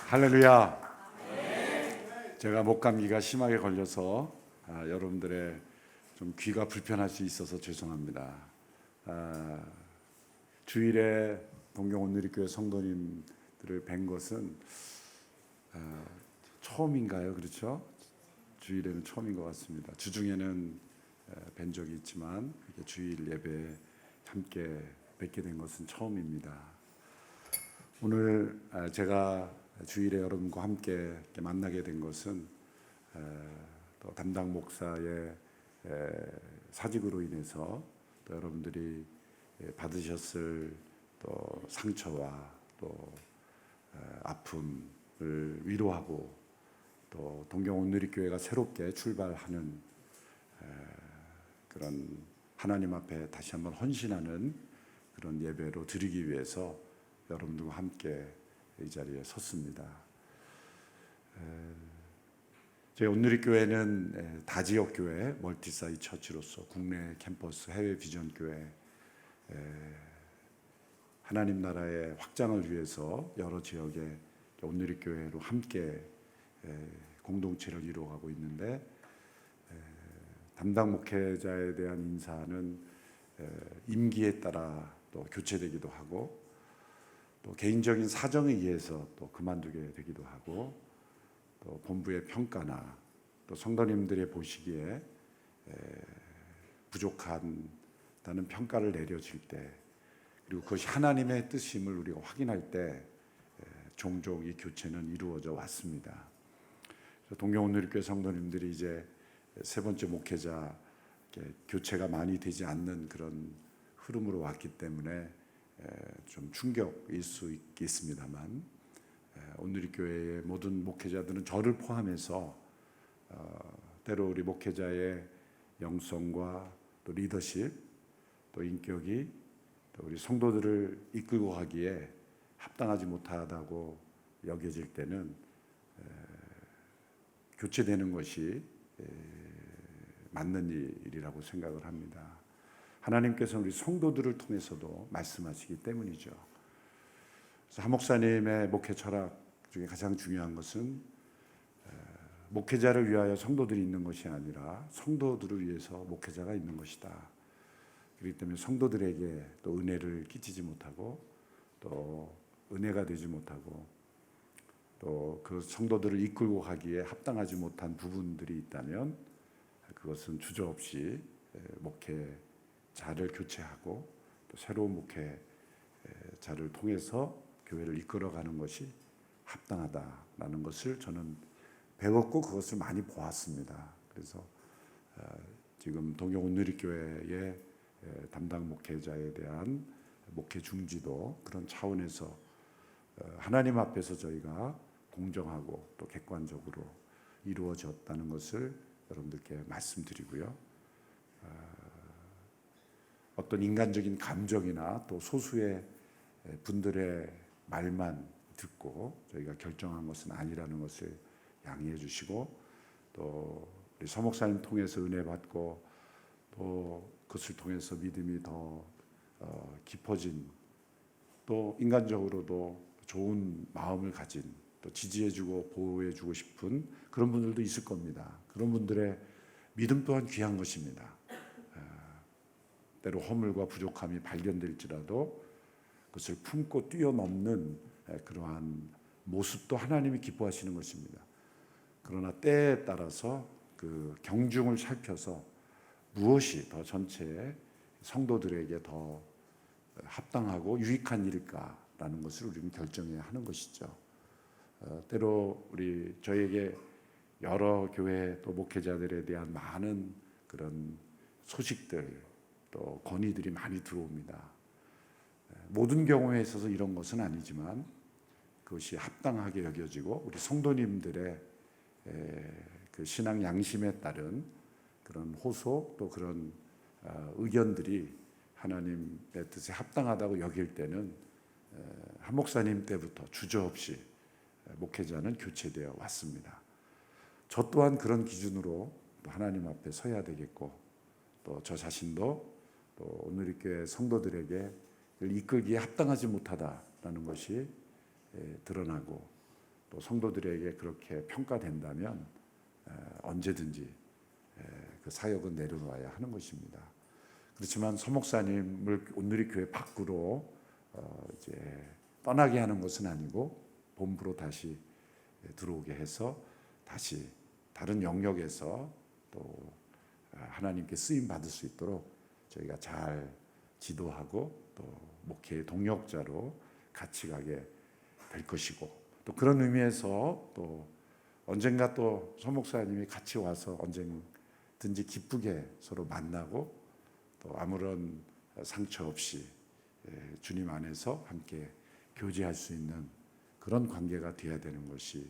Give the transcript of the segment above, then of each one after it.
할렐루야. 제가 목감기가 심하게 걸려서 여러분들의 좀 귀가 불편할 수 있어서 죄송합니다. 주일에 동경온누리교회 성도님들을 뵌 것은 처음인가요? 그렇죠? 주일에는 처음인 것 같습니다. 주중에는 뵌 적이 있지만 주일 예배에 함께 뵙게 된 것은 처음입니다. 오늘 제가 주일에 여러분과 함께 만나게 된 것은 또 담당 목사의 사직으로 인해서 또 여러분들이 받으셨을 또 상처와 또 아픔을 위로하고 또 동경온누리교회가 새롭게 출발하는 그런 하나님 앞에 다시 한번 헌신하는 그런 예배로 드리기 위해서 여러분들과 함께 이 자리에 섰습니다. 저희 온누리교회는 다지역 교회, 멀티사이트 처치로서 국내 캠퍼스, 해외 비전 교회, 하나님 나라의 확장을 위해서 여러 지역의 온누리교회로 함께 공동체를 이루어가고 있는데, 담당 목회자에 대한 인사는 임기에 따라 또 교체되기도 하고 또 개인적인 사정에 의해서 또 그만두게 되기도 하고 또 본부의 평가나 또 성도님들의 보시기에 부족하다는 평가를 내려질 때, 그리고 그것이 하나님의 뜻임을 우리가 확인할 때 종종 이 교체는 이루어져 왔습니다. 동경온누리교회 성도님들이 이제 세 번째 목회자 교체가 많이 되지 않는 그런 흐름으로 왔기 때문에 좀 충격일 수 있겠습니다만, 온누리교회의 모든 목회자들은 저를 포함해서 때로 우리 목회자의 영성과 또 리더십, 또 인격이 또 우리 성도들을 이끌고 가기에 합당하지 못하다고 여겨질 때는 교체되는 것이 맞는 일이라고 생각을 합니다. 하나님께서 우리 성도들을 통해서도 말씀하시기 때문이죠. 그래서 한 목사님의 목회 철학 중에 가장 중요한 것은 목회자를 위하여 성도들이 있는 것이 아니라 성도들을 위해서 목회자가 있는 것이다. 그렇기 때문에 성도들에게 또 은혜를 끼치지 못하고 또 은혜가 되지 못하고 또 그 성도들을 이끌고 가기에 합당하지 못한 부분들이 있다면 그것은 주저없이 목회자를 교체하고 또 새로운 목회자를 통해서 교회를 이끌어가는 것이 합당하다라는 것을 저는 배웠고 그것을 많이 보았습니다. 그래서 지금 동경온누리교회의 담당 목회자에 대한 목회 중지도 그런 차원에서 하나님 앞에서 저희가 공정하고 또 객관적으로 이루어졌다는 것을 여러분들께 말씀드리고요. 어떤 인간적인 감정이나 또 소수의 분들의 말만 듣고 저희가 결정한 것은 아니라는 것을 양해해 주시고, 또 우리 서 목사님 통해서 은혜 받고 또 그것을 통해서 믿음이 더 깊어진, 또 인간적으로도 좋은 마음을 가진, 또 지지해주고 보호해주고 싶은 그런 분들도 있을 겁니다. 그런 분들의 믿음 또한 귀한 것입니다. 때로 허물과 부족함이 발견될지라도 그것을 품고 뛰어넘는 그러한 모습도 하나님이 기뻐하시는 것입니다. 그러나 때에 따라서 그 경중을 살펴서 무엇이 더 전체의 성도들에게 더 합당하고 유익한 일일까라는 것을 우리는 결정해야 하는 것이죠. 때로 저에게 여러 교회 또 목회자들에 대한 많은 그런 소식들 또 건의들이 많이 들어옵니다. 모든 경우에 있어서 이런 것은 아니지만 그것이 합당하게 여겨지고 우리 성도님들의 그 신앙 양심에 따른 그런 호소 또 그런 의견들이 하나님의 뜻에 합당하다고 여길 때는 한 목사님 때부터 주저없이 목회자는 교체되어 왔습니다. 저 또한 그런 기준으로 하나님 앞에 서야 되겠고, 또 저 자신도 또 온누리교회 성도들에게 이끌기에 합당하지 못하다라는 것이 드러나고, 또 성도들에게 그렇게 평가된다면 언제든지 그 사역은 내려놔야 하는 것입니다. 그렇지만 서목사님을 온누리교회 밖으로 이제 떠나게 하는 것은 아니고 본부로 다시 들어오게 해서 다시 다른 영역에서 또 하나님께 쓰임 받을 수 있도록 저희가 잘 지도하고 또 목회의 동역자로 같이 가게 될 것이고, 또 그런 의미에서 또 언젠가 또 서목사님이 같이 와서 언젠든지 기쁘게 서로 만나고 또 아무런 상처 없이 주님 안에서 함께 교제할 수 있는 그런 관계가 되어야 되는 것이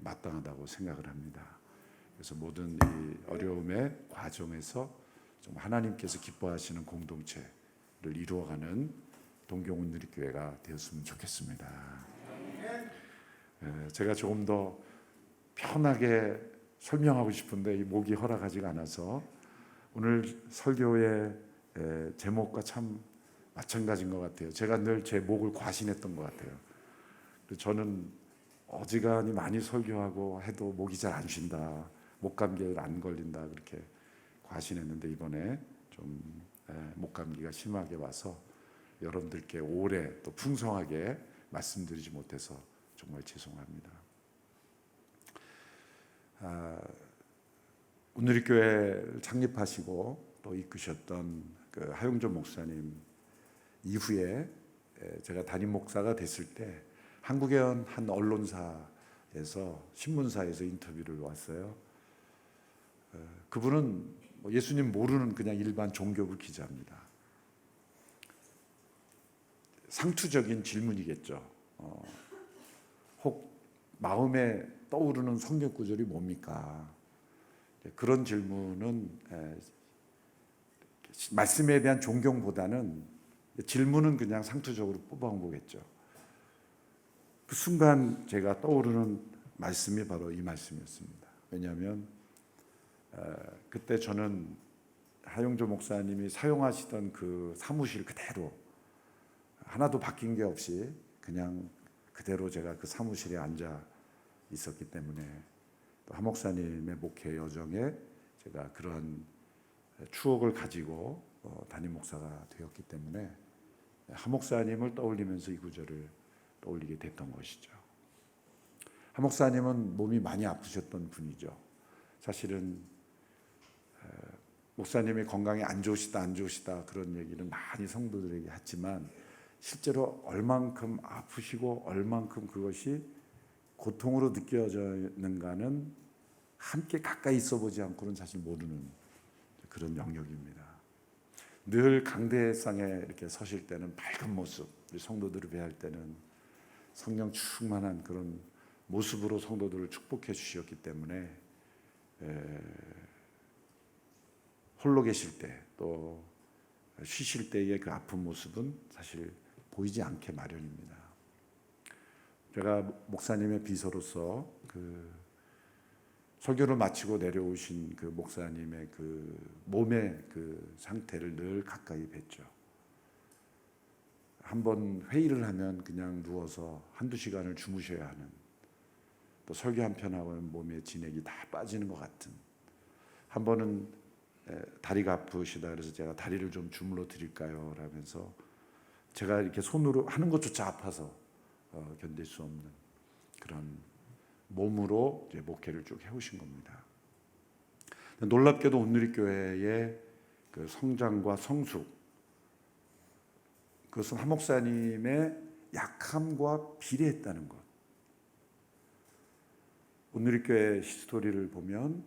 마땅하다고 생각을 합니다. 그래서 모든 이 어려움의 과정에서 좀 하나님께서 기뻐하시는 공동체를 이루어가는 동경온누리교회가 되었으면 좋겠습니다. 제가 조금 더 편하게 설명하고 싶은데 이 목이 허락하지가 않아서 오늘 설교의 제목과 참 마찬가지인 것 같아요. 제가 늘 제 목을 과신했던 것 같아요. 저는 어지간히 많이 설교하고 해도 목이 잘 안 쉰다, 목감기에 안 걸린다 그렇게 과신했는데 이번에 좀 목감기가 심하게 와서 여러분들께 오래 또 풍성하게 말씀드리지 못해서 정말 죄송합니다. 온누리교회를 창립하시고 또 이끄셨던 그 하용조 목사님 이후에 제가 담임 목사가 됐을 때 한국의 한 언론사에서 신문사에서 인터뷰를 왔어요. 그분은 예수님 모르는 그냥 일반 종교부 기자입니다. 상투적인 질문이겠죠. 혹 마음에 떠오르는 성경 구절이 뭡니까? 그런 질문은 말씀에 대한 존경보다는 질문은 그냥 상투적으로 뽑아온 거겠죠. 그 순간 제가 떠오르는 말씀이 바로 이 말씀이었습니다. 왜냐하면 그때 저는 하용조 목사님이 사용하시던 그 사무실 그대로 하나도 바뀐 게 없이 그냥 그대로 제가 그 사무실에 앉아 있었기 때문에 또 하 목사님의 목회 여정에 제가 그런 추억을 가지고 담임 목사가 되었기 때문에 하 목사님을 떠올리면서 이 구절을 떠올리게 됐던 것이죠. 하 목사님은 몸이 많이 아프셨던 분이죠. 사실은 목사님이 건강이 안 좋으시다 그런 얘기는 많이 성도들에게 했지만 실제로 얼만큼 아프시고 얼만큼 그것이 고통으로 느껴지는가는 함께 가까이 있어보지 않고는 사실 모르는 그런 영역입니다. 늘 강대상에 이렇게 서실 때는 밝은 모습, 우리 성도들을 배할 때는 성령 충만한 그런 모습으로 성도들을 축복해 주셨기 때문에 홀로 계실 때 또 쉬실 때의 그 아픈 모습은 사실 보이지 않게 마련입니다. 제가 목사님의 비서로서 그 설교를 마치고 내려오신 그 목사님의 그 몸의 그 상태를 늘 가까이 뵀죠. 한번 회의를 하면 그냥 누워서 한두 시간을 주무셔야 하는, 또 설교 한 편 하고는 몸에 진액이 다 빠지는 것 같은, 한 번은 다리가 아프시다 그래서 제가 다리를 좀 주물러 드릴까요? 라면서 제가 이렇게 손으로 하는 것조차 아파서 견딜 수 없는 그런 몸으로 이제 목회를 쭉 해오신 겁니다. 놀랍게도 온누리교회의 그 성장과 성숙, 그것은 하 목사님의 약함과 비례했다는 것. 온누리교회 히스토리를 보면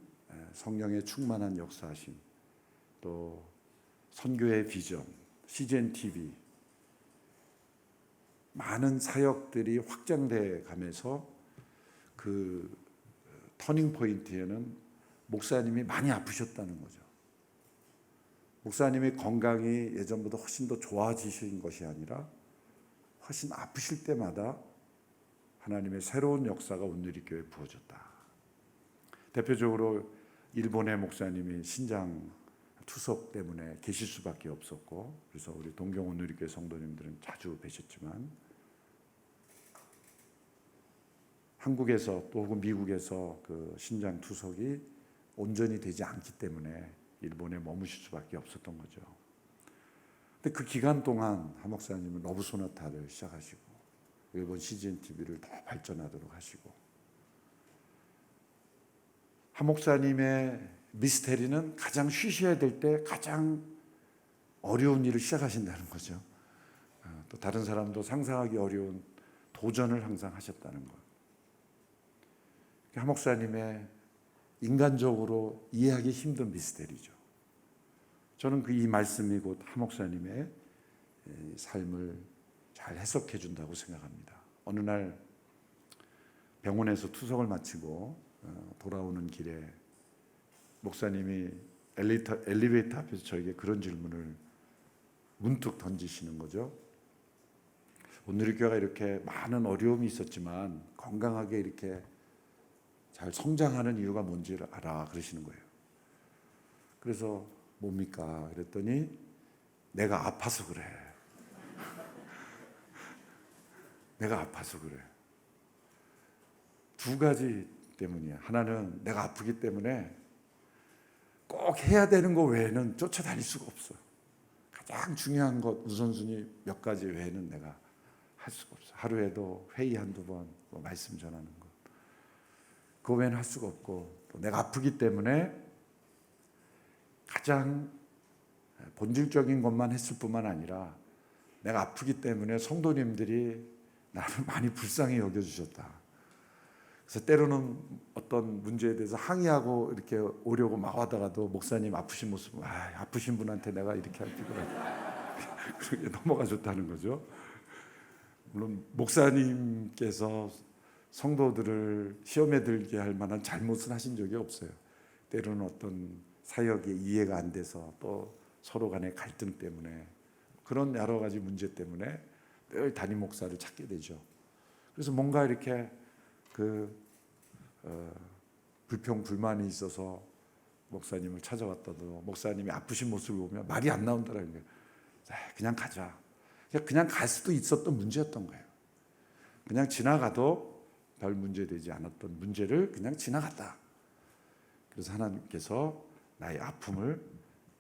성령의 충만한 역사하심, 또 선교의 비전, CGN TV, 많은 사역들이 확장돼 가면서 그 터닝 포인트에는 목사님이 많이 아프셨다는 거죠. 목사님의 건강이 예전보다 훨씬 더 좋아지신 것이 아니라 훨씬 아프실 때마다 하나님의 새로운 역사가 온누리교회에 부어졌다. 대표적으로 일본의 목사님이 신장 투석 때문에 계실 수밖에 없었고, 그래서 우리 동경 온누리교회 성도님들은 자주 뵈셨지만 한국에서 또 혹은 미국에서 그 신장 투석이 온전히 되지 않기 때문에 일본에 머무실 수밖에 없었던 거죠. 근데 그 기간 동안 하 목사님은 러브 소나타를 시작하시고 일본 CGN TV를 더 발전하도록 하시고, 하 목사님의 미스테리는 가장 쉬셔야 될 때 가장 어려운 일을 시작하신다는 거죠. 또 다른 사람도 상상하기 어려운 도전을 항상 하셨다는 것. 하 목사님의 인간적으로 이해하기 힘든 미스테리죠. 저는 이 말씀이 곧 하 목사님의 삶을 잘 해석해 준다고 생각합니다. 어느 날 병원에서 투석을 마치고 돌아오는 길에 목사님이 엘리베이터 앞에서 저에게 그런 질문을 문득 던지시는 거죠. 오늘 교회가 이렇게 많은 어려움이 있었지만 건강하게 이렇게 잘 성장하는 이유가 뭔지를 알아, 그러시는 거예요. 그래서 뭡니까? 그랬더니 내가 아파서 그래. 내가 아파서 그래. 두 가지 때문이야. 하나는 내가 아프기 때문에 꼭 해야 되는 거 외에는 쫓아다닐 수가 없어. 가장 중요한 것 우선순위 몇 가지 외에는 내가 할 수가 없어. 하루에도 회의 한두 번, 말씀 전하는 것, 그거 외에는 할 수가 없고, 또 내가 아프기 때문에 가장 본질적인 것만 했을 뿐만 아니라 내가 아프기 때문에 성도님들이 나를 많이 불쌍히 여겨주셨다. 그래서 때로는 어떤 문제에 대해서 항의하고 이렇게 오려고 막 하다가도 목사님 아프신 모습, 아프신 분한테 내가 이렇게 할 필요가 그렇게 넘어가 줬다는 거죠. 물론 목사님께서 성도들을 시험에 들게 할 만한 잘못은 하신 적이 없어요. 때로는 어떤 사역에 이해가 안 돼서 또 서로 간의 갈등 때문에, 그런 여러 가지 문제 때문에 늘 담임 목사를 찾게 되죠. 그래서 뭔가 이렇게 불평 불만이 있어서 목사님을 찾아왔다도 목사님이 아프신 모습을 보면 말이 안 나온다는 거예요. 그냥 가자. 그냥 갈 수도 있었던 문제였던 거예요. 그냥 지나가도 별 문제 되지 않았던 문제를 그냥 지나갔다. 그래서 하나님께서 나의 아픔을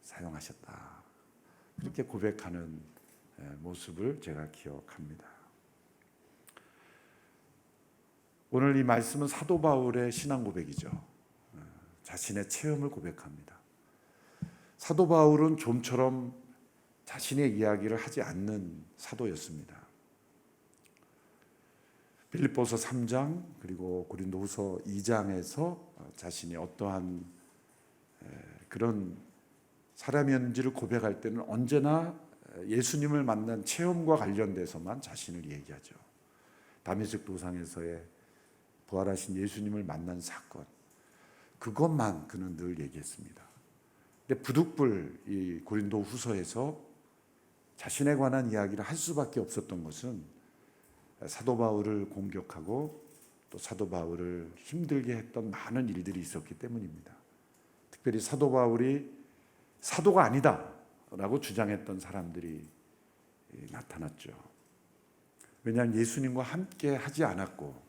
사용하셨다. 그렇게 고백하는 모습을 제가 기억합니다. 오늘 이 말씀은 사도 바울의 신앙 고백이죠. 자신의 체험을 고백합니다. 사도 바울은 좀처럼 자신의 이야기를 하지 않는 사도였습니다. 빌립보서 3장 그리고 고린도후서 2장에서 자신이 어떠한 그런 사람이었는지를 고백할 때는 언제나 예수님을 만난 체험과 관련돼서만 자신을 얘기하죠. 다메섹 도상에서의 부활하신 예수님을 만난 사건, 그것만 그는 늘 얘기했습니다. 근데 부득불 이 고린도 후서에서 자신에 관한 이야기를 할 수밖에 없었던 것은 사도 바울을 공격하고 또 사도 바울을 힘들게 했던 많은 일들이 있었기 때문입니다. 특별히 사도 바울이 사도가 아니다 라고 주장했던 사람들이 나타났죠. 왜냐하면 예수님과 함께 하지 않았고,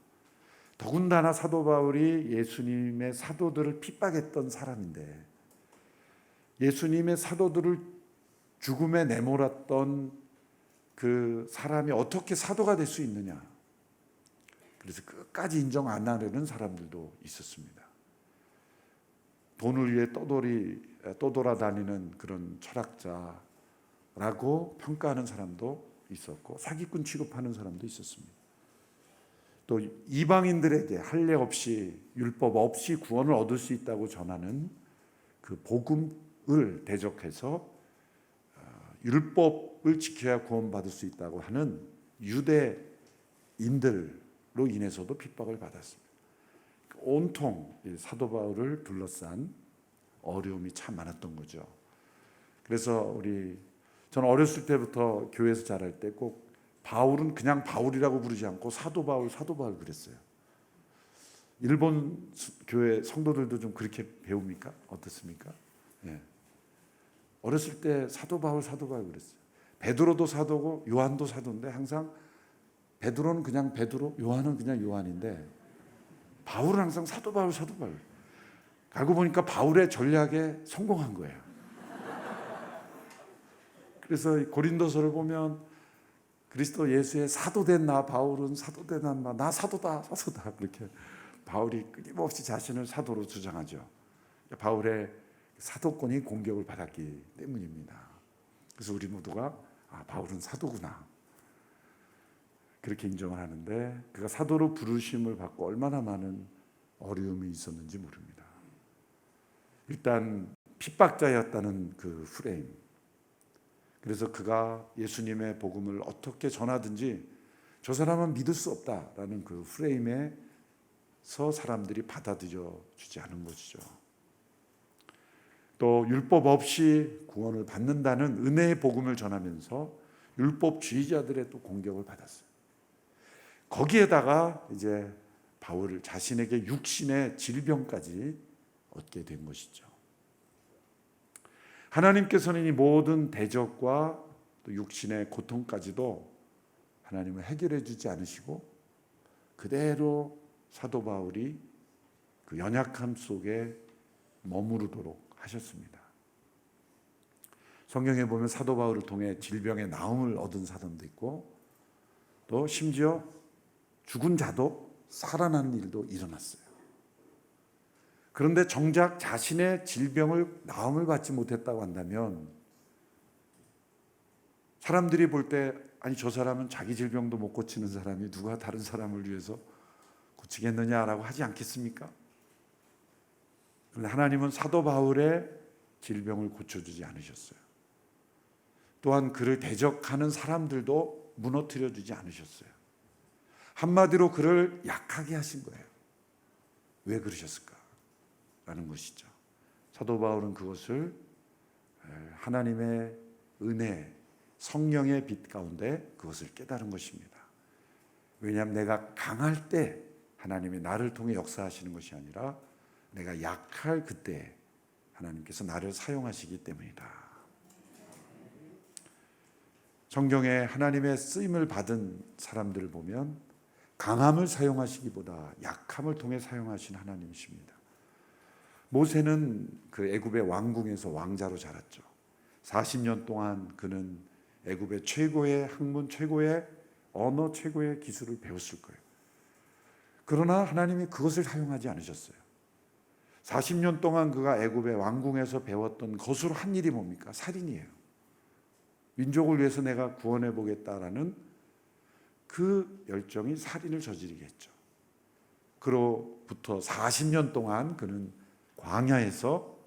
더군다나 사도 바울이 예수님의 사도들을 핍박했던 사람인데, 예수님의 사도들을 죽음에 내몰았던 그 사람이 어떻게 사도가 될 수 있느냐. 그래서 끝까지 인정 안 하려는 사람들도 있었습니다. 돈을 위해 떠돌아다니는 그런 철학자라고 평가하는 사람도 있었고, 사기꾼 취급하는 사람도 있었습니다. 또 이방인들에게 할례 없이, 율법 없이 구원을 얻을 수 있다고 전하는 그 복음을 대적해서 율법을 지켜야 구원받을 수 있다고 하는 유대인들로 인해서도 핍박을 받았습니다. 온통 사도 바울을 둘러싼 어려움이 참 많았던 거죠. 그래서 저는 어렸을 때부터 교회에서 자랄 때 꼭 바울은 그냥 바울이라고 부르지 않고 사도 바울 그랬어요. 일본 교회 성도들도 좀 그렇게 배웁니까? 어떻습니까? 예. 어렸을 때 사도 바울 그랬어요. 베드로도 사도고 요한도 사도인데 항상 베드로는 그냥 베드로, 요한은 그냥 요한인데 바울은 항상 사도 바울, 사도 바울. 알고 보니까 바울의 전략에 성공한 거예요. 그래서 고린도서를 보면 그리스도 예수의 사도된 나 바울은 사도된 나 사도다 사도다 그렇게 바울이 끊임없이 자신을 사도로 주장하죠. 바울의 사도권이 공격을 받았기 때문입니다. 그래서 우리 모두가 바울은 사도구나 그렇게 인정을 하는데, 그가 사도로 부르심을 받고 얼마나 많은 어려움이 있었는지 모릅니다. 일단 핍박자였다는 그 프레임, 그래서 그가 예수님의 복음을 어떻게 전하든지 저 사람은 믿을 수 없다라는 그 프레임에서 사람들이 받아들여 주지 않은 것이죠. 또 율법 없이 구원을 받는다는 은혜의 복음을 전하면서 율법주의자들의 또 공격을 받았어요. 거기에다가 이제 바울 자신에게 육신의 질병까지 얻게 된 것이죠. 하나님께서는 이 모든 대적과 또 육신의 고통까지도 하나님은 해결해 주지 않으시고 그대로 사도 바울이 그 연약함 속에 머무르도록 하셨습니다. 성경에 보면 사도 바울을 통해 질병의 나음을 얻은 사람도 있고 또 심지어 죽은 자도 살아나는 일도 일어났어요. 그런데 정작 자신의 질병을 나음을 받지 못했다고 한다면 사람들이 볼 때 아니 저 사람은 자기 질병도 못 고치는 사람이 누가 다른 사람을 위해서 고치겠느냐라고 하지 않겠습니까? 그런데 하나님은 사도 바울의 질병을 고쳐주지 않으셨어요. 또한 그를 대적하는 사람들도 무너뜨려 주지 않으셨어요. 한마디로 그를 약하게 하신 거예요. 왜 그러셨을까? 라는 것이죠. 사도 바울은 그것을 하나님의 은혜, 성령의 빛 가운데 그것을 깨달은 것입니다. 왜냐하면 내가 강할 때 하나님이 나를 통해 역사하시는 것이 아니라 내가 약할 그때 하나님께서 나를 사용하시기 때문이다. 성경에 하나님의 쓰임을 받은 사람들을 보면 강함을 사용하시기보다 약함을 통해 사용하신 하나님이십니다. 모세는 그 애굽의 왕궁에서 왕자로 자랐죠. 40년 동안 그는 애굽의 최고의 학문, 최고의 언어, 최고의 기술을 배웠을 거예요. 그러나 하나님이 그것을 사용하지 않으셨어요. 40년 동안 그가 애굽의 왕궁에서 배웠던 것으로 한 일이 뭡니까? 살인이에요. 민족을 위해서 내가 구원해 보겠다라는 그 열정이 살인을 저지르게 했죠. 그로부터 40년 동안 그는 광야에서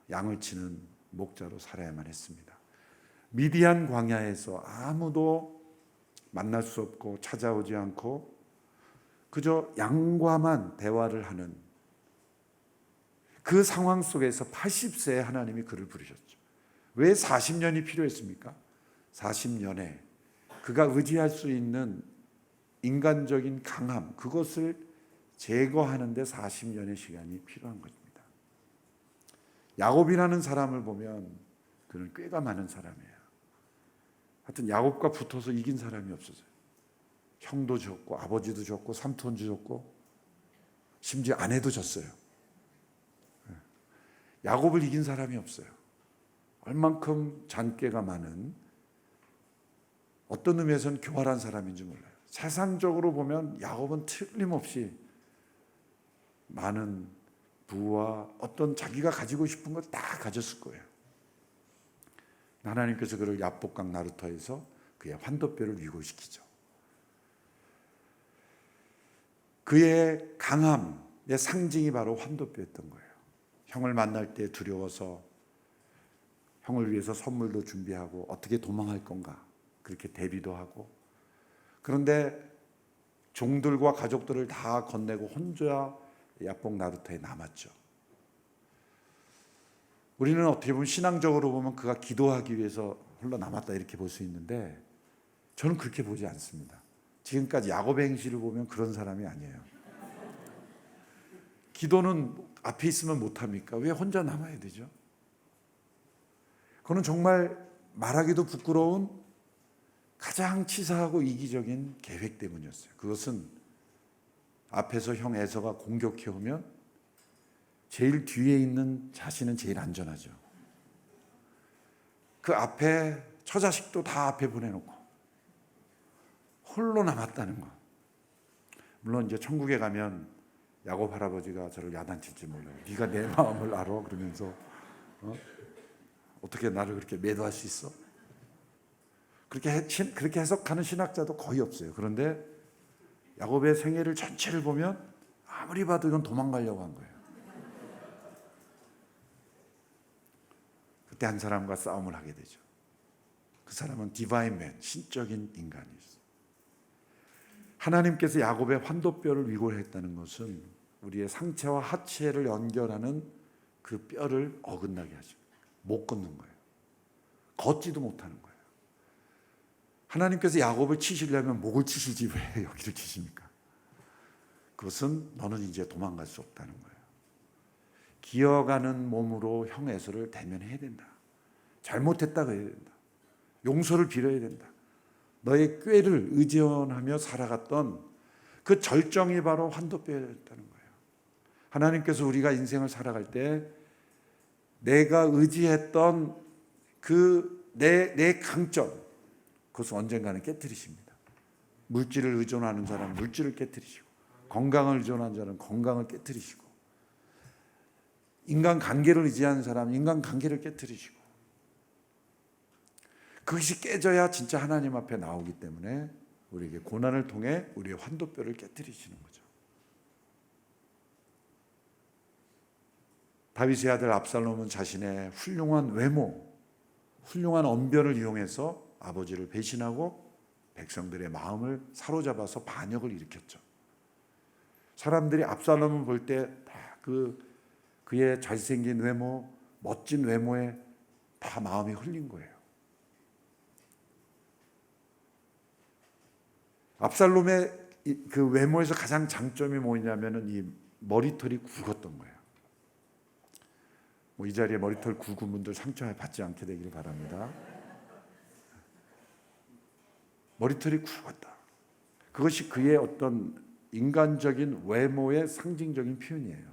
양을 치는 목자로 살아야만 했습니다. 미디안 광야에서 아무도 만날 수 없고 찾아오지 않고 그저 양과만 대화를 하는 그 상황 속에서 80세에 하나님이 그를 부르셨죠. 왜 40년이 필요했습니까? 40년에 그가 의지할 수 있는 인간적인 강함, 그것을 제거하는 데 40년의 시간이 필요한 것입니다. 야곱이라는 사람을 보면 그는 꾀가 많은 사람이에요. 하여튼 야곱과 붙어서 이긴 사람이 없었어요. 형도 졌고 아버지도 졌고 삼촌도 졌고 심지어 아내도 졌어요. 야곱을 이긴 사람이 없어요. 얼만큼 잔꾀가 많은, 어떤 의미에서는 교활한 사람인지 몰라요. 세상적으로 보면 야곱은 틀림없이 많은 부와 어떤 자기가 가지고 싶은 걸 다 가졌을 거예요. 하나님께서 그를 야복강 나루터에서 그의 환도뼈를 위고시키죠. 그의 강함의 상징이 바로 환도뼈였던 거예요. 형을 만날 때 두려워서 형을 위해서 선물도 준비하고 어떻게 도망할 건가 그렇게 대비도 하고, 그런데 종들과 가족들을 다 건네고 혼자 야복 나루터에 남았죠. 우리는 어떻게 보면 신앙적으로 보면 그가 기도하기 위해서 홀로 남았다 이렇게 볼 수 있는데 저는 그렇게 보지 않습니다. 지금까지 야곱의 행실을 보면 그런 사람이 아니에요. 기도는 앞에 있으면 못합니까? 왜 혼자 남아야 되죠? 그건 정말 말하기도 부끄러운 가장 치사하고 이기적인 계획 때문이었어요. 그것은 앞에서 형 에서가 공격해 오면 제일 뒤에 있는 자신은 제일 안전하죠. 그 앞에 처자식도 다 앞에 보내놓고 홀로 남았다는 거. 물론 이제 천국에 가면 야곱 할아버지가 저를 야단칠지 몰라요. 네가 내 마음을 알아? 그러면서 어떻게 나를 그렇게 매도할 수 있어? 그렇게 해석하는 신학자도 거의 없어요. 그런데 야곱의 생애를 전체를 보면 아무리 봐도 이건 도망가려고 한 거예요. 그때 한 사람과 싸움을 하게 되죠. 그 사람은 디바인맨, 신적인 인간이었어요. 하나님께서 야곱의 환도뼈를 위골했다는 것은 우리의 상체와 하체를 연결하는 그 뼈를 어긋나게 하죠. 못 걷는 거예요. 걷지도 못하는 거예요. 하나님께서 야곱을 치시려면 목을 치시지 왜 여기를 치십니까? 그것은 너는 이제 도망갈 수 없다는 거예요. 기어가는 몸으로 형 에서를 대면해야 된다. 잘못했다고 해야 된다. 용서를 빌어야 된다. 너의 꾀를 의존하며 살아갔던 그 절정이 바로 환도뼈였다는 거예요. 하나님께서 우리가 인생을 살아갈 때 내가 의지했던 내 강점, 그것은 언젠가는 깨트리십니다. 물질을 의존하는 사람은 물질을 깨트리시고, 건강을 의존하는 자는 건강을 깨트리시고, 인간관계를 의지하는 사람은 인간관계를 깨트리시고, 그것이 깨져야 진짜 하나님 앞에 나오기 때문에 우리에게 고난을 통해 우리의 환도뼈를 깨트리시는 거죠. 다윗의 아들 압살롬은 자신의 훌륭한 외모, 훌륭한 언변을 이용해서 아버지를 배신하고 백성들의 마음을 사로잡아서 반역을 일으켰죠. 사람들이 압살롬을 볼 때 다 그의 잘생긴 외모, 멋진 외모에 다 마음이 흘린 거예요. 압살롬의 그 외모에서 가장 장점이 뭐냐면은 이 머리털이 굵었던 거예요. 이 자리에 머리털 굵은 분들 상처 받지 않게 되기를 바랍니다. 머리털이 굵었다. 그것이 그의 어떤 인간적인 외모의 상징적인 표현이에요.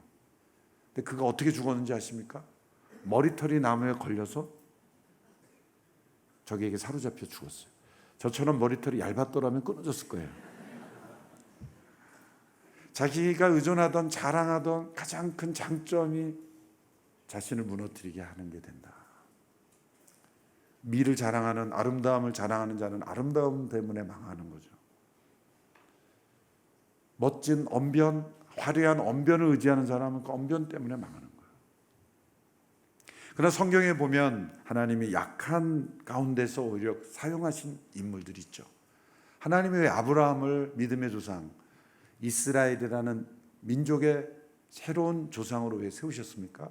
근데 그가 어떻게 죽었는지 아십니까? 머리털이 나무에 걸려서 적에게 사로잡혀 죽었어요. 저처럼 머리털이 얇았더라면 끊어졌을 거예요. 자기가 의존하던 자랑하던 가장 큰 장점이 자신을 무너뜨리게 하는 게 된다. 미를 자랑하는, 아름다움을 자랑하는 자는 아름다움 때문에 망하는 거죠. 멋진 언변, 화려한 언변을 의지하는 사람은 그 언변 때문에 망하는 거예요. 그러나 성경에 보면 하나님이 약한 가운데서 오히려 사용하신 인물들이 있죠. 하나님이 왜 아브라함을 믿음의 조상, 이스라엘이라는 민족의 새로운 조상으로 왜 세우셨습니까?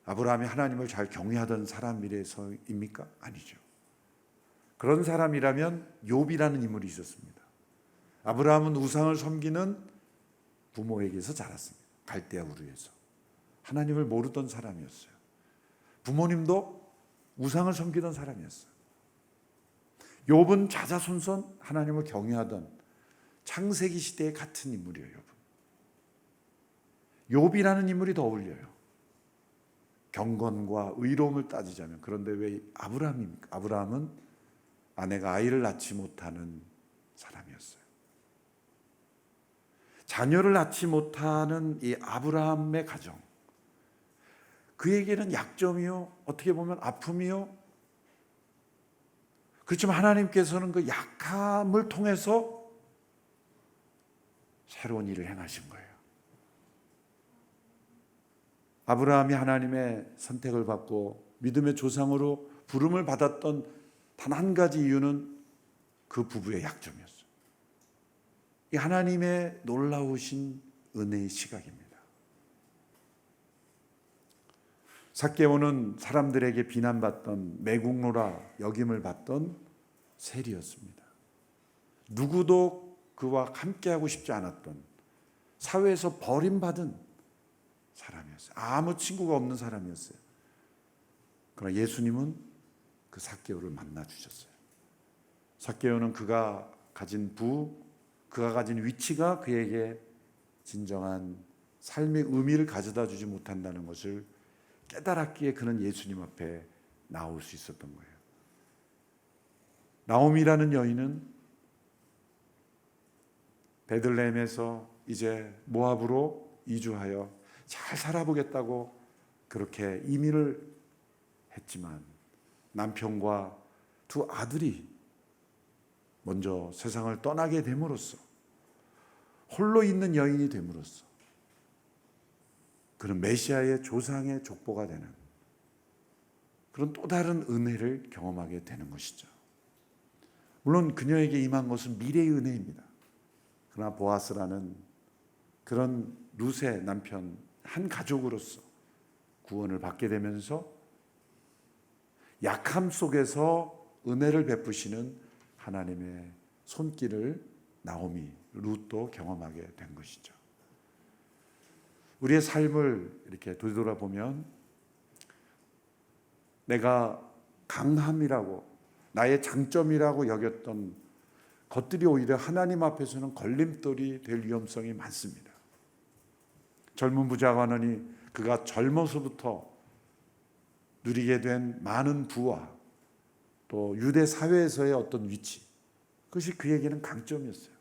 아브라함이 하나님을 잘 경외하던 사람이라서입니까? 아니죠. 그런 사람이라면 욥이라는 인물이 있었습니다. 아브라함은 우상을 섬기는 부모에게서 자랐습니다. 갈대아 우르에서. 하나님을 모르던 사람이었어요. 부모님도 우상을 섬기던 사람이었어요. 욥은 자자손손 하나님을 경외하던 창세기 시대의 같은 인물이에요. 욥이라는 인물이 더 어울려요. 경건과 의로움을 따지자면. 그런데 왜 아브라함입니까? 아브라함은 아내가 아이를 낳지 못하는 사람이었어요. 자녀를 낳지 못하는 이 아브라함의 가정, 그에게는 약점이요, 어떻게 보면 아픔이요. 그렇지만 하나님께서는 그 약함을 통해서 새로운 일을 행하신 거예요. 아브라함이 하나님의 선택을 받고 믿음의 조상으로 부름을 받았던 단 한 가지 이유는 그 부부의 약점이었어요. 이 하나님의 놀라우신 은혜의 시각입니다. 삭개오는 사람들에게 비난받던 매국노라 여김을 받던 세리였습니다. 누구도 그와 함께하고 싶지 않았던, 사회에서 버림받은 사람이었어요. 아무 친구가 없는 사람이었어요. 그러나 예수님은 그 삭개오를 만나 주셨어요. 삭개오는 그가 가진 그가 가진 위치가 그에게 진정한 삶의 의미를 가져다 주지 못한다는 것을 깨달았기에 그는 예수님 앞에 나올 수 있었던 거예요. 나오미라는 여인은 베들레헴에서 이제 모압으로 이주하여 잘 살아보겠다고 그렇게 이민을 했지만 남편과 두 아들이 먼저 세상을 떠나게 됨으로써 홀로 있는 여인이 됨으로써 그는 메시아의 조상의 족보가 되는 그런 또 다른 은혜를 경험하게 되는 것이죠. 물론 그녀에게 임한 것은 미래의 은혜입니다. 그러나 보아스라는 그런 룻의 남편 한 가족으로서 구원을 받게 되면서 약함 속에서 은혜를 베푸시는 하나님의 손길을 나오미, 룻도 경험하게 된 것이죠. 우리의 삶을 이렇게 되돌아보면 내가 강함이라고 나의 장점이라고 여겼던 것들이 오히려 하나님 앞에서는 걸림돌이 될 위험성이 많습니다. 젊은 부자가 하니 그가 젊어서부터 누리게 된 많은 부와 또 유대 사회에서의 어떤 위치, 그것이 그에게는 강점이었어요.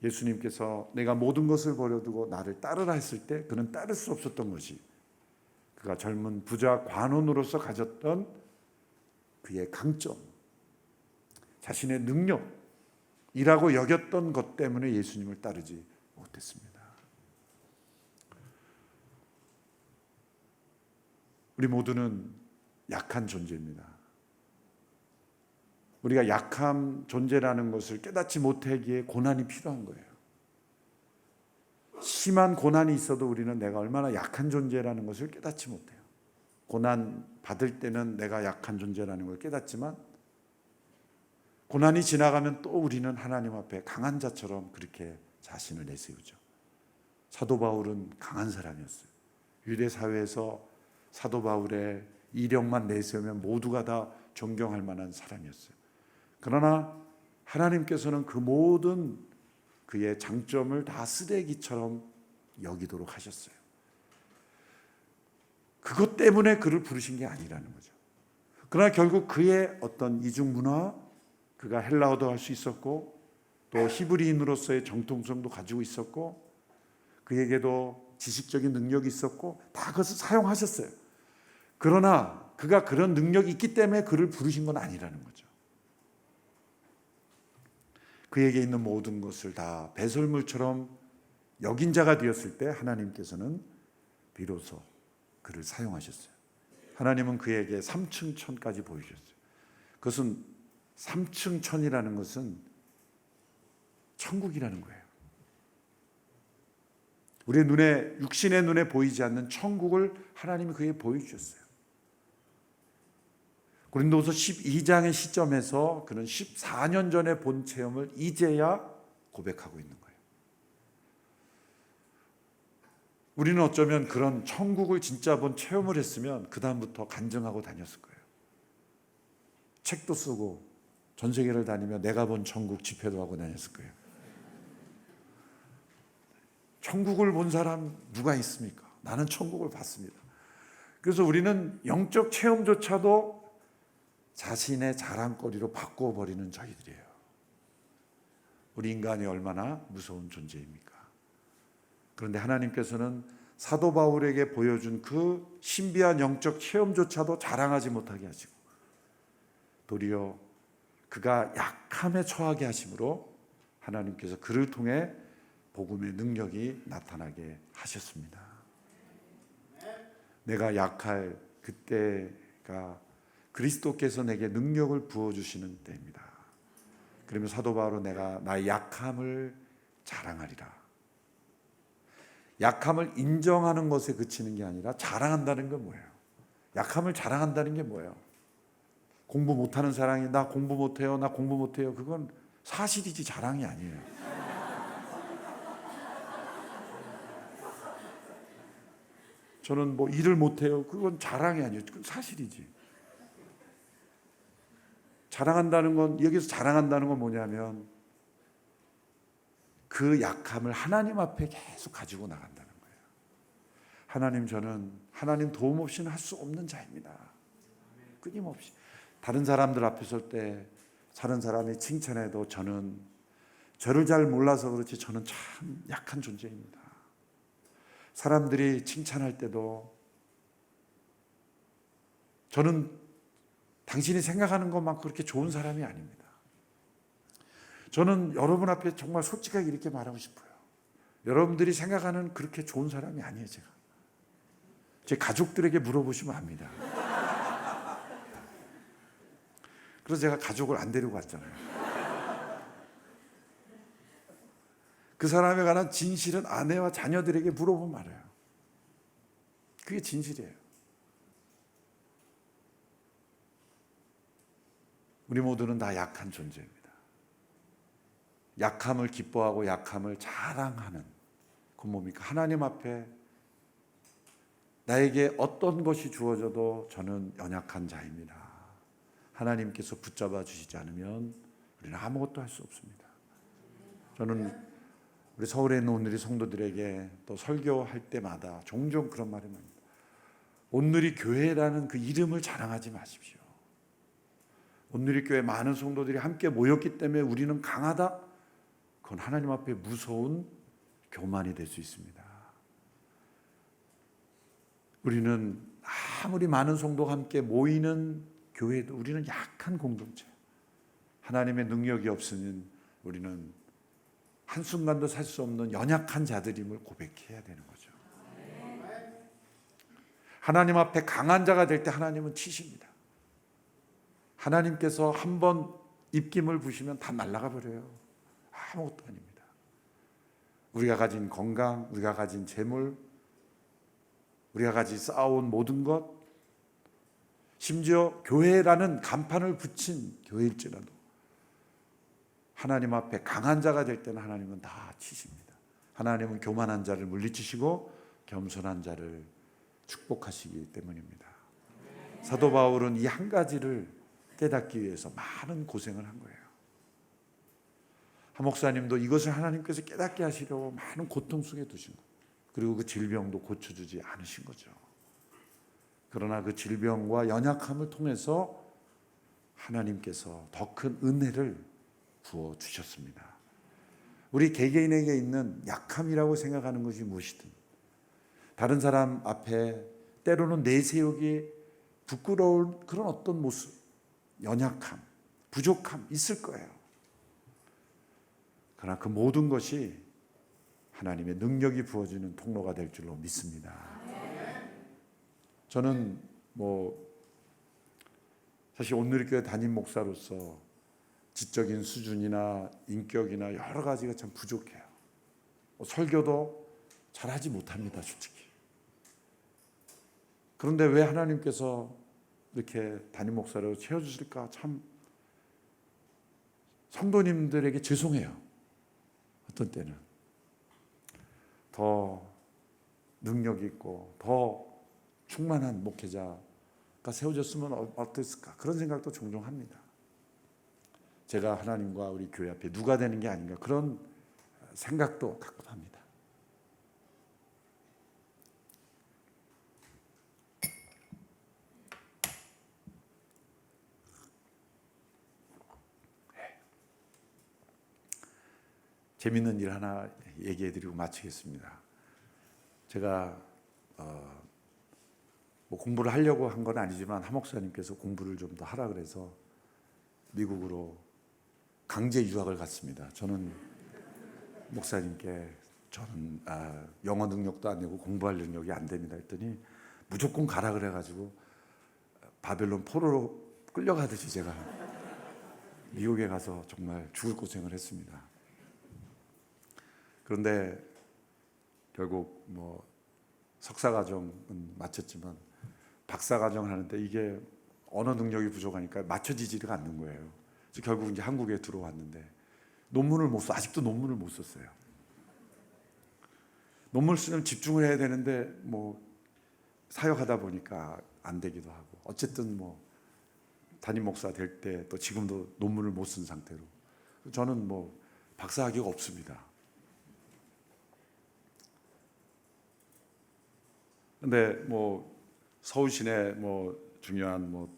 예수님께서 내가 모든 것을 버려두고 나를 따르라 했을 때 그는 따를 수 없었던 것이 그가 젊은 부자 관원으로서 가졌던 그의 강점, 자신의 능력이라고 여겼던 것 때문에 예수님을 따르지 못했습니다. 우리 모두는 약한 존재입니다. 우리가 약한 존재라는 것을 깨닫지 못하기에 고난이 필요한 거예요. 심한 고난이 있어도 우리는 내가 얼마나 약한 존재라는 것을 깨닫지 못해요. 고난 받을 때는 내가 약한 존재라는 걸 깨닫지만 고난이 지나가면 또 우리는 하나님 앞에 강한 자처럼 그렇게 자신을 내세우죠. 사도 바울은 강한 사람이었어요. 유대 사회에서 사도 바울의 이력만 내세우면 모두가 다 존경할 만한 사람이었어요. 그러나 하나님께서는 그 모든 그의 장점을 다 쓰레기처럼 여기도록 하셨어요. 그것 때문에 그를 부르신 게 아니라는 거죠. 그러나 결국 그의 어떤 이중 문화, 그가 헬라어도 할 수 있었고 또 히브리인으로서의 정통성도 가지고 있었고 그에게도 지식적인 능력이 있었고 다 그것을 사용하셨어요. 그러나 그가 그런 능력이 있기 때문에 그를 부르신 건 아니라는 거죠. 그에게 있는 모든 것을 다 배설물처럼 여긴 자가 되었을 때 하나님께서는 비로소 그를 사용하셨어요. 하나님은 그에게 3층 천까지 보여주셨어요. 그것은 3층 천이라는 것은 천국이라는 거예요. 우리의 눈에, 육신의 눈에 보이지 않는 천국을 하나님이 그에게 보여주셨어요. 고린도후서 12장의 시점에서 그는 14년 전에 본 체험을 이제야 고백하고 있는 거예요. 우리는 어쩌면 그런 천국을 진짜 본 체험을 했으면 그 다음부터 간증하고 다녔을 거예요. 책도 쓰고 전 세계를 다니며 내가 본 천국 집회도 하고 다녔을 거예요. 천국을 본 사람 누가 있습니까? 나는 천국을 봤습니다. 그래서 우리는 영적 체험조차도 자신의 자랑거리로 바꿔버리는 저희들이에요. 우리 인간이 얼마나 무서운 존재입니까? 그런데 하나님께서는 사도 바울에게 보여준 그 신비한 영적 체험조차도 자랑하지 못하게 하시고 도리어 그가 약함에 처하게 하심으로 하나님께서 그를 통해 복음의 능력이 나타나게 하셨습니다. 내가 약할 그때가 그리스도께서 내게 능력을 부어주시는 때입니다. 그러면 사도 바울은 내가 나의 약함을 자랑하리라. 약함을 인정하는 것에 그치는 게 아니라 자랑한다는 건 뭐예요? 약함을 자랑한다는 게 뭐예요? 공부 못하는 사람이 나 공부 못해요, 나 공부 못해요. 그건 사실이지 자랑이 아니에요. 저는 뭐 일을 못해요. 그건 자랑이 아니에요. 그건 사실이지. 자랑한다는 건, 여기서 자랑한다는 건 뭐냐면 그 약함을 하나님 앞에 계속 가지고 나간다는 거예요. 하나님, 저는 하나님 도움 없이는 할 수 없는 자입니다. 끊임없이 다른 사람들 앞에 설 때 다른 사람이 칭찬해도 저를 잘 몰라서 그렇지 저는 참 약한 존재입니다. 사람들이 칭찬할 때도 저는 당신이 생각하는 것만큼 그렇게 좋은 사람이 아닙니다. 저는 여러분 앞에 정말 솔직하게 이렇게 말하고 싶어요. 여러분들이 생각하는 그렇게 좋은 사람이 아니에요. 제가 제 가족들에게 물어보시면 압니다. 그래서 제가 가족을 안 데리고 왔잖아요. 그 사람에 관한 진실은 아내와 자녀들에게 물어보면 알아요. 그게 진실이에요. 우리 모두는 다 약한 존재입니다. 약함을 기뻐하고 약함을 자랑하는, 그 뭡니까? 하나님 앞에 나에게 어떤 것이 주어져도 저는 연약한 자입니다. 하나님께서 붙잡아 주시지 않으면 우리는 아무것도 할 수 없습니다. 저는 우리 서울에 있는 온누리 성도들에게 또 설교할 때마다 종종 그런 말을 합니다. 온누리 교회라는 그 이름을 자랑하지 마십시오. 온누리 교회 많은 성도들이 함께 모였기 때문에 우리는 강하다? 그건 하나님 앞에 무서운 교만이 될 수 있습니다. 우리는 아무리 많은 성도가 함께 모이는 교회도 우리는 약한 공동체, 하나님의 능력이 없으면 우리는 한순간도 살 수 없는 연약한 자들임을 고백해야 되는 거죠. 하나님 앞에 강한 자가 될 때 하나님은 치십니다. 하나님께서 한번 입김을 부시면 다 날아가 버려요. 아무것도 아닙니다. 우리가 가진 건강, 우리가 가진 재물, 우리가 가진 쌓아온 모든 것, 심지어 교회라는 간판을 붙인 교회일지라도 하나님 앞에 강한 자가 될 때는 하나님은 다 치십니다. 하나님은 교만한 자를 물리치시고 겸손한 자를 축복하시기 때문입니다. 사도 바울은 이 한 가지를 깨닫기 위해서 많은 고생을 한 거예요. 한 목사님도 이것을 하나님께서 깨닫게 하시려고 많은 고통 속에 두신 거예요. 그리고 그 질병도 고쳐주지 않으신 거죠. 그러나 그 질병과 연약함을 통해서 하나님께서 더 큰 은혜를 부어주셨습니다. 우리 개개인에게 있는 약함이라고 생각하는 것이 무엇이든 다른 사람 앞에 때로는 내세우기 부끄러운 그런 어떤 모습, 연약함, 부족함 있을 거예요. 그러나 그 모든 것이 하나님의 능력이 부어지는 통로가 될 줄로 믿습니다. 저는 사실 온누리교회 담임 목사로서 지적인 수준이나 인격이나 여러 가지가 참 부족해요. 설교도 잘하지 못합니다, 솔직히. 그런데 왜 하나님께서 이렇게 담임 목사로 채워주실까 참 성도님들에게 죄송해요. 어떤 때는 더 능력 있고 더 충만한 목회자가 세워졌으면 어땠을까 그런 생각도 종종 합니다. 제가 하나님과 우리 교회 앞에 누가 되는 게 아닌가 그런 생각도 가끔 합니다. 재밌는 일 하나 얘기해드리고 마치겠습니다. 제가 공부를 하려고 한 건 아니지만 한 목사님께서 공부를 좀 더 하라 그래서 미국으로 강제 유학을 갔습니다. 저는 목사님께 저는 영어 능력도 안 되고 공부할 능력이 안 됩니다 했더니 무조건 가라 그래가지고 바벨론 포로로 끌려가듯이 제가 미국에 가서 정말 죽을 고생을 했습니다. 그런데 결국 석사과정은 마쳤지만 박사과정을 하는데 이게 언어 능력이 부족하니까 맞춰지지가 않는 거예요. 그래서 결국 이제 한국에 들어왔는데 아직도 논문을 못 썼어요. 논문 쓰면 집중을 해야 되는데 사역하다 보니까 안 되기도 하고 어쨌든 담임 목사 될 때 또 지금도 논문을 못 쓴 상태로 저는 박사학위가 없습니다. 근데 뭐 서울 시내 뭐 중요한 뭐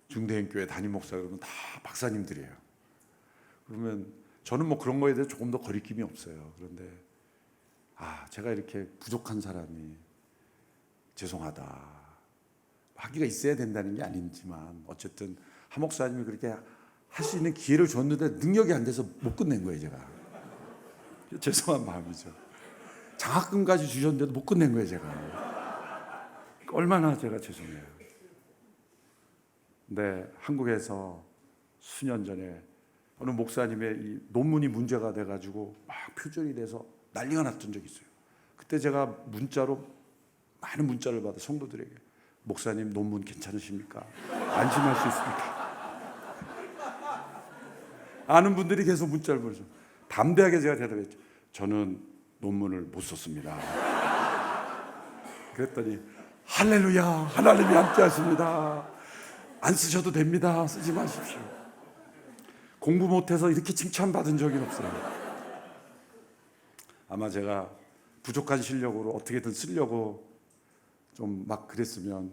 중대형교회 담임 목사 그러면 다 박사님들이에요. 그러면 저는 뭐 그런 거에 대해서 조금 더 거리낌이 없어요. 그런데 제가 이렇게 부족한 사람이 죄송하다. 학위가 있어야 된다는 게 아니지만 어쨌든 한 목사님이 그렇게 할 수 있는 기회를 줬는데 능력이 안 돼서 못 끝낸 거예요, 제가. 죄송한 마음이죠. 장학금까지 주셨는데도 못 끝낸 거예요, 제가. 얼마나 제가 죄송해요. 근데 한국에서 수년 전에 어느 목사님의 이 논문이 문제가 돼가지고 막 표절이 돼서 난리가 났던 적이 있어요. 그때 제가 문자로 많은 문자를 받아 성도들에게 목사님 논문 괜찮으십니까? 안심할 수 있습니까? 아는 분들이 계속 문자를 보내죠. 담대하게 제가 대답했죠. 저는 논문을 못 썼습니다. 그랬더니 할렐루야, 하나님이 함께 하십니다. 안 쓰셔도 됩니다. 쓰지 마십시오. 공부 못해서 이렇게 칭찬받은 적이 없어요. 아마 제가 부족한 실력으로 어떻게든 쓰려고 좀 막 그랬으면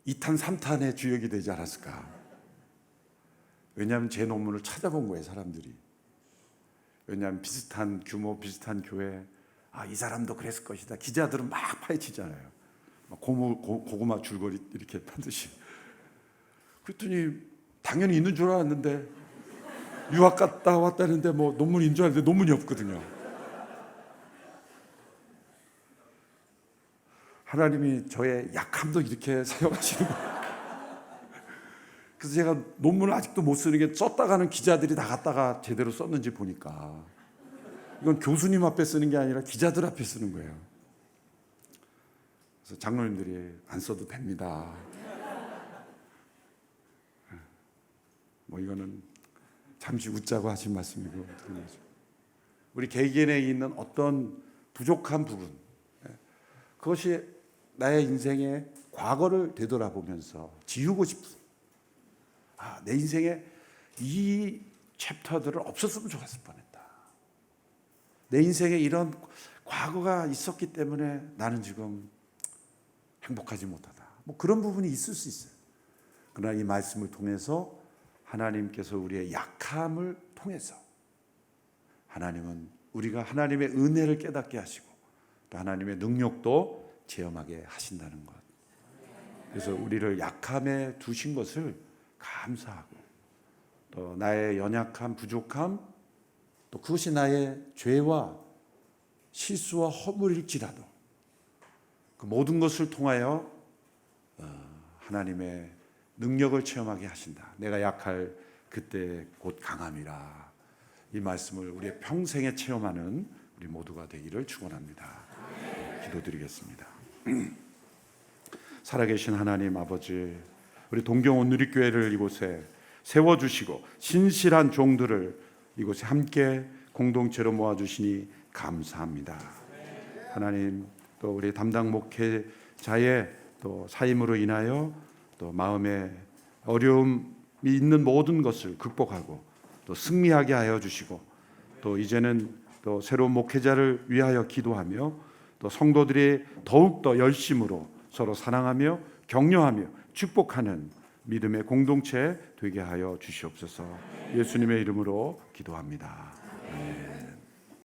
2탄 3탄의 주역이 되지 않았을까. 왜냐하면 제 논문을 찾아본 거예요, 사람들이. 왜냐하면 비슷한 규모, 비슷한 교회, 이 사람도 그랬을 것이다. 기자들은 막 파헤치잖아요. 고구마 줄거리 이렇게 판듯이. 그랬더니 당연히 있는 줄 알았는데 유학 갔다 왔다는데 뭐 논문인 줄 알았는데 논문이 없거든요. 하나님이 저의 약함도 이렇게 사용하시는 거예요. 그래서 제가 논문을 아직도 못 쓰는 게 썼다가는 기자들이 나갔다가 제대로 썼는지 보니까 이건 교수님 앞에 쓰는 게 아니라 기자들 앞에 쓰는 거예요. 그래서 장로님들이 안 써도 됩니다. 뭐 이거는 잠시 웃자고 하신 말씀이고, 우리 개개인에 있는 어떤 부족한 부분, 그것이 나의 인생의 과거를 되돌아보면서 지우고 싶은, 내 인생에 이 챕터들은 없었으면 좋았을 뻔했다. 내 인생에 이런 과거가 있었기 때문에 나는 지금 행복하지 못하다. 뭐 그런 부분이 있을 수 있어요. 그러나 이 말씀을 통해서 하나님께서 우리의 약함을 통해서 하나님은 우리가 하나님의 은혜를 깨닫게 하시고 또 하나님의 능력도 체험하게 하신다는 것. 그래서 우리를 약함에 두신 것을 감사하고 또 나의 연약함, 부족함, 또 그것이 나의 죄와 실수와 허물일지라도 그 모든 것을 통하여 하나님의 능력을 체험하게 하신다. 내가 약할 그때 곧 강함이라. 이 말씀을 우리의 평생에 체험하는 우리 모두가 되기를 축원합니다. 기도드리겠습니다. 살아계신 하나님 아버지, 우리 동경 온누리교회를 이곳에 세워주시고 신실한 종들을 이곳에 함께 공동체로 모아주시니 감사합니다. 하나님, 또 우리 담당 목회자의 또 사임으로 인하여 또 마음에 어려움이 있는 모든 것을 극복하고 또 승리하게 하여 주시고 또 이제는 또 새로운 목회자를 위하여 기도하며 또 성도들이 더욱더 열심으로 서로 사랑하며 격려하며 축복하는 믿음의 공동체 되게 하여 주시옵소서. 예수님의 이름으로 기도합니다.